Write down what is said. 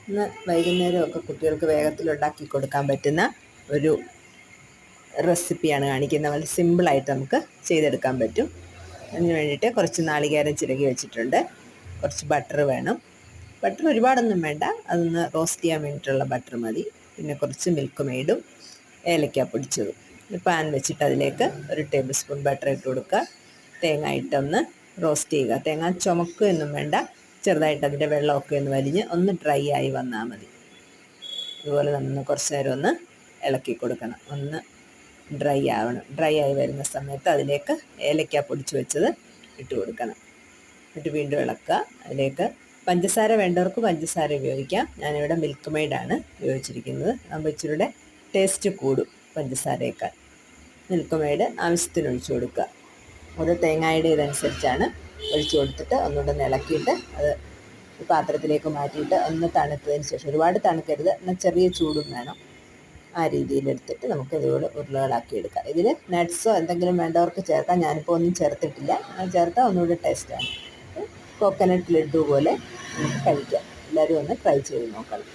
ഇന്ന് വൈകുന്നേരമൊക്കെ കുട്ടികൾക്ക് വേഗത്തിലുണ്ടാക്കി കൊടുക്കാൻ പറ്റുന്ന ഒരു റെസിപ്പിയാണ് കാണിക്കുന്നത്. വളരെ സിമ്പിളായിട്ട് നമുക്ക് ചെയ്തെടുക്കാൻ പറ്റും. അതിന് വേണ്ടിയിട്ട് കുറച്ച് നാളികേരം ചിരകി വെച്ചിട്ടുണ്ട്. കുറച്ച് ബട്ടർ വേണം. ബട്ടർ ഒരുപാടൊന്നും വേണ്ട, അതൊന്ന് റോസ്റ്റ് ചെയ്യാൻ വേണ്ടിയിട്ടുള്ള ബട്ടർ മതി. പിന്നെ കുറച്ച് മിൽക്ക് മെയ്ഡും ഏലക്ക പൊടിച്ചതും. പാൻ വെച്ചിട്ട് അതിലേക്ക് ഒരു ടേബിൾ സ്പൂൺ ബട്ടർ ഇട്ട് കൊടുക്കുക. തേങ്ങ ഇട്ടൊന്ന് റോസ്റ്റ് ചെയ്യുക. തേങ്ങ ചുമക്കുകയൊന്നും വേണ്ട, ചെറുതായിട്ട് അതിൻ്റെ വെള്ളമൊക്കെ ഒന്ന് വലിഞ്ഞ് ഒന്ന് ഡ്രൈ ആയി വന്നാൽ മതി. അതുപോലെ നമ്മൾ കുറച്ച് നേരം ഒന്ന് ഇളക്കി കൊടുക്കണം. ഒന്ന് ഡ്രൈ ആവണം. ഡ്രൈ ആയി വരുന്ന സമയത്ത് അതിലേക്ക് ഏലക്ക പൊടിച്ച് വെച്ചത് ഇട്ട് കൊടുക്കണം. എന്നിട്ട് വീണ്ടും ഇളക്കുക. അതിലേക്ക് പഞ്ചസാര വേണ്ടവർക്ക് പഞ്ചസാര ഉപയോഗിക്കാം. ഞാനിവിടെ മിൽക്ക് മെയ്ഡാണ് ഉപയോഗിച്ചിരിക്കുന്നത്. അപ്പോൾ ഇച്ചിരിയുടെ ടേസ്റ്റ് കൂടും പഞ്ചസാരയേക്കാൾ. മിൽക്ക് മെയ്ഡ് ആവശ്യത്തിന് ഒഴിച്ചു കൊടുക്കുക. ഓരോ തേങ്ങയുടെ ഇതനുസരിച്ചാണ് ഒഴിച്ചു കൊടുത്തിട്ട് ഒന്നുകൂടെ ഇളക്കിയിട്ട് അത് പാത്രത്തിലേക്ക് മാറ്റിയിട്ട് ഒന്ന് തണുത്തതിന് ശേഷം, ഒരുപാട് തണുക്കരുത്, എന്നാൽ ചെറിയ ചൂടും വേണം, ആ രീതിയിലെടുത്തിട്ട് നമുക്ക് ഇതുപോലെ ഉരുളകളാക്കി എടുക്കാം. ഇതിൽ നട്ട്സോ എന്തെങ്കിലും വേണ്ടവർക്ക് ചേർക്കാം. ഞാനിപ്പോൾ ഒന്നും ചേർത്തിട്ടില്ല. ചേർത്താൽ ഒന്നുകൂടി ടേസ്റ്റാണ്. കോക്കനട്ട് ലഡ്ഡു പോലെ നമുക്ക് കഴിക്കാം. എല്ലാവരും ഒന്ന് ട്രൈ ചെയ്ത് നോക്കണം.